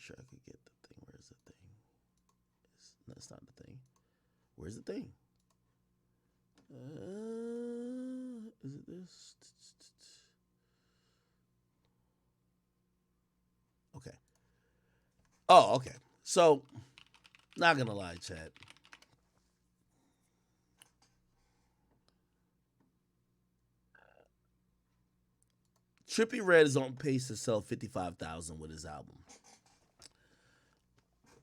sure I could get the thing. Where's the thing? That's not the thing. Where's the thing? Is it this? Okay. Oh, okay. So, not gonna lie, Chad. Trippie Redd is on pace to sell 55,000 with his album.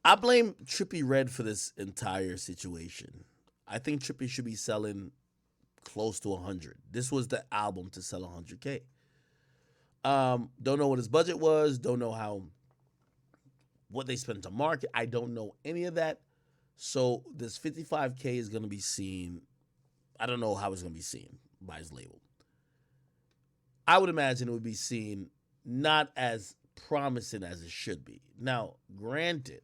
I blame Trippie Redd for this entire situation. I think Trippie should be selling close to 100. This was the album to sell 100K. Don't know what his budget was. Don't know how what they spent to market. I don't know any of that. So this 55K is going to be seen. I don't know how it's going to be seen by his label. I would imagine it would be seen not as promising as it should be. Now, granted,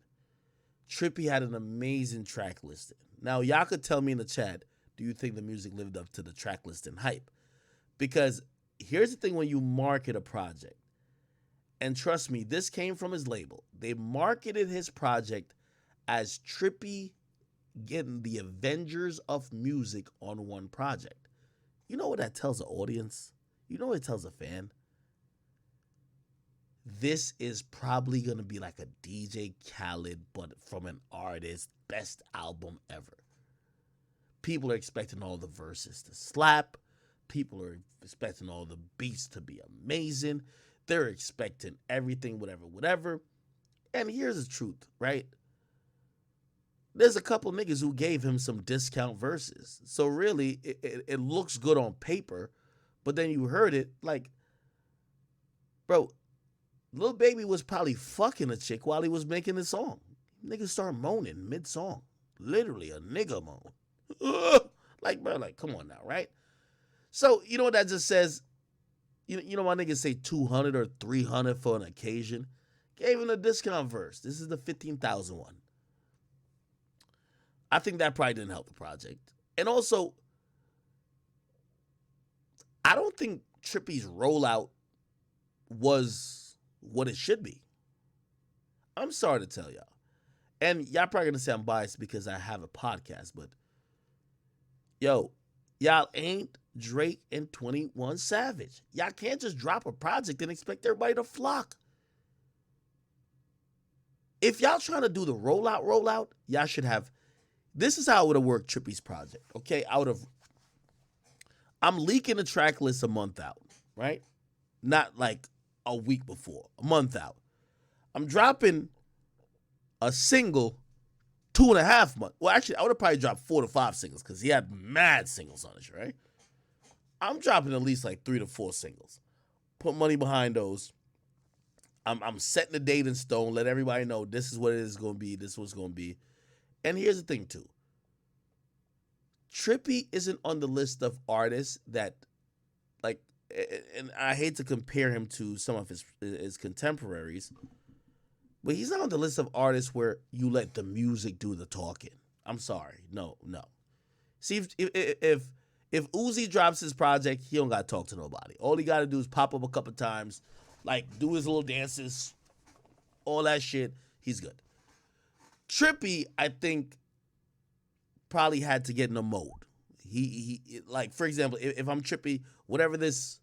Trippie had an amazing track listing. Now, y'all could tell me in the chat, do you think the music lived up to the track listing hype? Because here's the thing when you market a project, and trust me, this came from his label. They marketed his project as Trippie getting the Avengers of music on one project. You know what that tells the audience? You know what it tells a fan? This is probably going to be like a DJ Khaled, but from an artist, best album ever. People are expecting all the verses to slap. People are expecting all the beats to be amazing. They're expecting everything, whatever. And here's the truth, right? There's a couple niggas who gave him some discount verses. So really, it looks good on paper, but then you heard it, like, bro, Lil Baby was probably fucking a chick while he was making the song. Niggas start moaning mid-song. Literally a nigga moan. Like, bro, like, come on now, right? So, you know what that just says? You know my niggas say 200 or 300 for an occasion? Gave him a discount verse. This is the 15,000 one. I think that probably didn't help the project. And also, I don't think Trippie's rollout was what it should be. I'm sorry to tell y'all. And y'all probably gonna say I'm biased because I have a podcast, but yo, y'all ain't Drake and 21 Savage. Y'all can't just drop a project and expect everybody to flock. If y'all trying to do the rollout, y'all should have. This is how it would have worked Trippie's project. Okay, I'm leaking the track list a month out, right? Not like a week before, a month out. I'm dropping a single 2.5 months. Well, actually, I would have probably dropped 4 to 5 singles because he had mad singles on it, right? I'm dropping at least like 3 to 4 singles. Put money behind those. I'm setting the date in stone. Let everybody know this is what it is going to be. This is what's going to be. And here's the thing, too. Trippie isn't on the list of artists that, like, and I hate to compare him to some of his contemporaries, but he's not on the list of artists where you let the music do the talking. I'm sorry. No. See, if Uzi drops his project, he don't got to talk to nobody. All he got to do is pop up a couple times, like, do his little dances, all that shit. He's good. Trippie, I think, probably had to get in a mode. He like, for example, if I'm Trippie, whatever this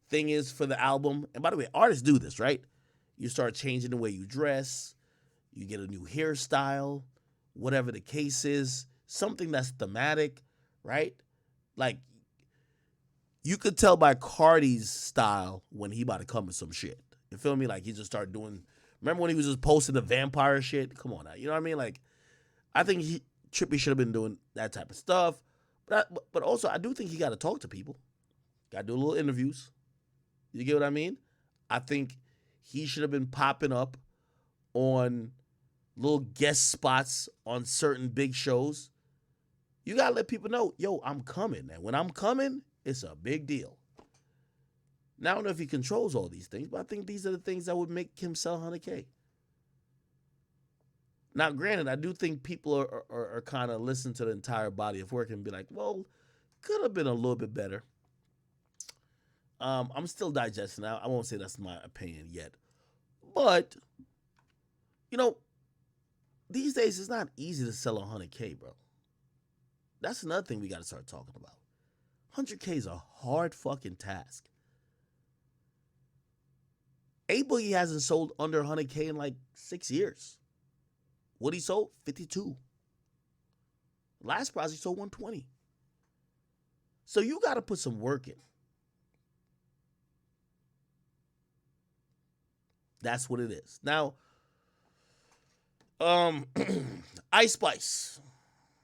thing is for the album, and by the way, artists do this, right? You start changing the way you dress, you get a new hairstyle, whatever the case is, something that's thematic, right? Like, you could tell by Cardi's style when he about to come with some shit. You feel me? Like, he just started doing. Remember when he was just posting the vampire shit? Come on now. You know what I mean? Like, I think Trippie should have been doing that type of stuff. But also, I do think he got to talk to people. Got to do little interviews. You get what I mean? I think he should have been popping up on little guest spots on certain big shows. You got to let people know, yo, I'm coming. And when I'm coming, it's a big deal. Now, I don't know if he controls all these things, but I think these are the things that would make him sell 100K. Now, granted, I do think people are kind of listening to the entire body of work and be like, well, could have been a little bit better. I'm still digesting. I won't say that's my opinion yet. But You know, these days it's not easy to sell 100K, bro. That's another thing we got to start talking about. 100K is a hard fucking task. A Boogie hasn't sold under 100K in like 6 years. What he sold? 52. Last prize he sold 120. So you got to put some work in. That's what it is. Now, Ice Spice.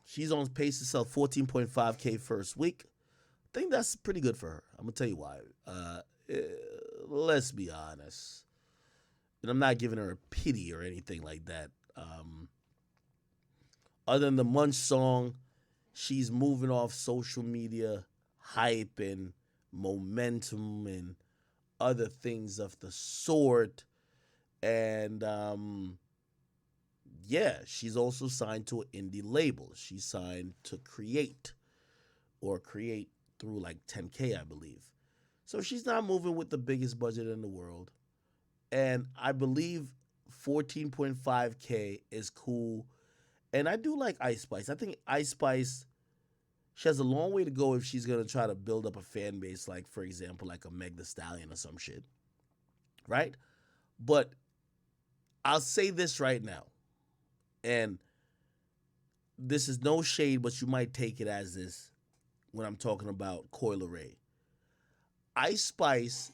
She's on pace to sell 14.5K first week. I think that's pretty good for her. I'm going to tell you why. Let's be honest. And I'm not giving her a pity or anything like that. Other than the Munch song, she's moving off social media hype and momentum and other things of the sort. And yeah, she's also signed to an indie label. She's signed to Create through like 10K, I believe. So she's not moving with the biggest budget in the world. And I believe 14.5K is cool. And I do like Ice Spice. I think Ice Spice, she has a long way to go if she's going to try to build up a fan base, like, for example, like a Meg Thee Stallion or some shit. Right? But I'll say this right now. And this is no shade, but you might take it as this when I'm talking about Coi Leray. Ice Spice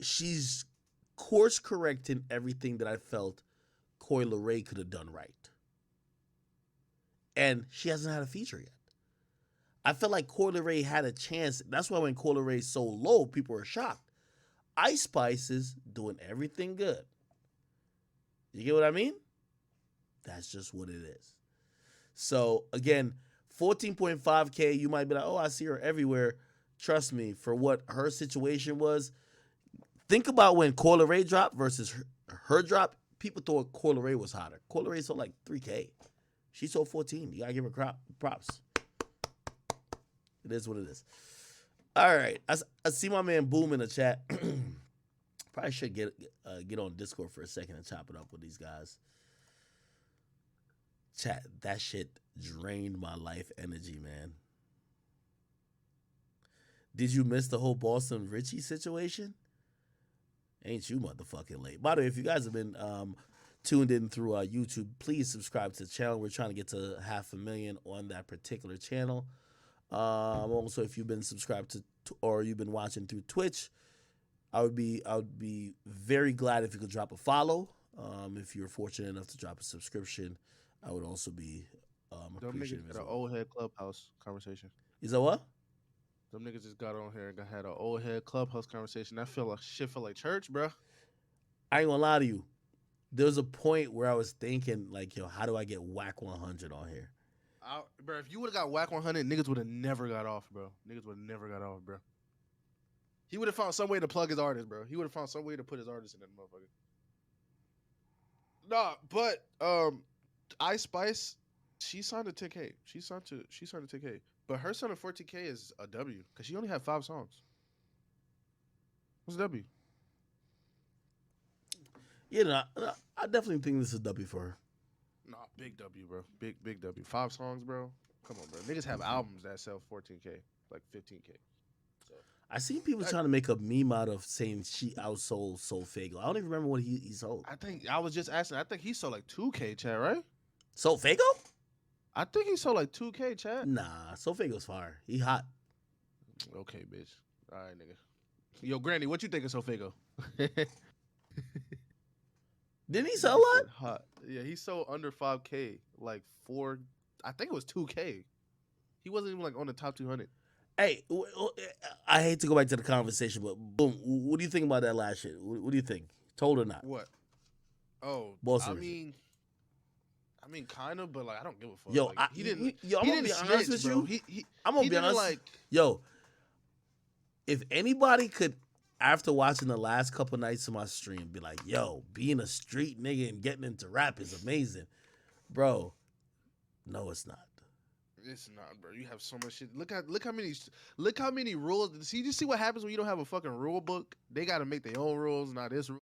she's course correcting everything that I felt Coi Leray could have done right. And she hasn't had a feature yet. I felt like Coi Leray had a chance. That's why when Coi Leray is so low, people are shocked. Ice Spice is doing everything good. You get what I mean? That's just what it is. So, again, 14.5K, you might be like, oh, I see her everywhere. Trust me, for what her situation was, think about when Coi Leray dropped versus her drop. People thought Coi Leray was hotter. Coi Leray sold like 3K. She sold 14. You got to give her props. It is what it is. All right. I see my man Boom in the chat. Probably should get on Discord for a second and chop it up with these guys. Chat, that shit drained my life energy, man. Did you miss the whole Boston Richie situation? Ain't you motherfucking late. By the way, if you guys have been tuned in through YouTube, please subscribe to the channel. We're trying to get to 500,000 on that particular channel. Also, if you've been subscribed to or you've been watching through Twitch, I would be very glad if you could drop a follow. If you're fortunate enough to drop a subscription, I would also be appreciative. Them niggas had an old head clubhouse conversation. Is that what? Them niggas just got on here and had an old head clubhouse conversation. That feel like church, bro. I ain't gonna lie to you. There was a point where I was thinking, like, yo, how do I get whack 100 on here? Bro, if you would have got whack 100, niggas would have never got off, bro. He would have found some way to plug his artist, bro. He would have found some way to put his artist in that motherfucker. Nah, but Ice Spice, she signed to 10K. She signed to 10K. But her signing 14K is a W because she only had 5 songs. What's a W? Yeah, no, I definitely think this is a W for her. Nah, big W, bro. Big W. 5 songs, bro. Come on, bro. Niggas have albums that sell 14K, like 15K. So I seen people trying to make a meme out of saying she outsold Fago. I don't even remember what he sold. I was just asking. I think he sold like 2K, Chad, right? Sold Fago? I think he sold like 2K, Chad. Nah, Fago's fire. He hot. Okay, bitch. All right, nigga. Yo, Granny, what you think of Fago? Didn't he sell a lot? Hot. Yeah, he sold under 5K, like 4. I think it was 2K. He wasn't even like on the top 200. Hey, I hate to go back to the conversation, but Boom, what do you think about that last shit? What do you think? Told or not? What? Oh, Boston I mean, kind of, but like I don't give a fuck. Yo, like, he didn't. I'm gonna be honest with you. I'm gonna be honest. Like, yo, if anybody could, after watching the last couple nights of my stream, be like, yo, being a street nigga and getting into rap is amazing, bro. No, it's not. It's not, bro. You have so much shit. Look how many rules. See what happens when you don't have a fucking rule book? They got to make their own rules. Now this rule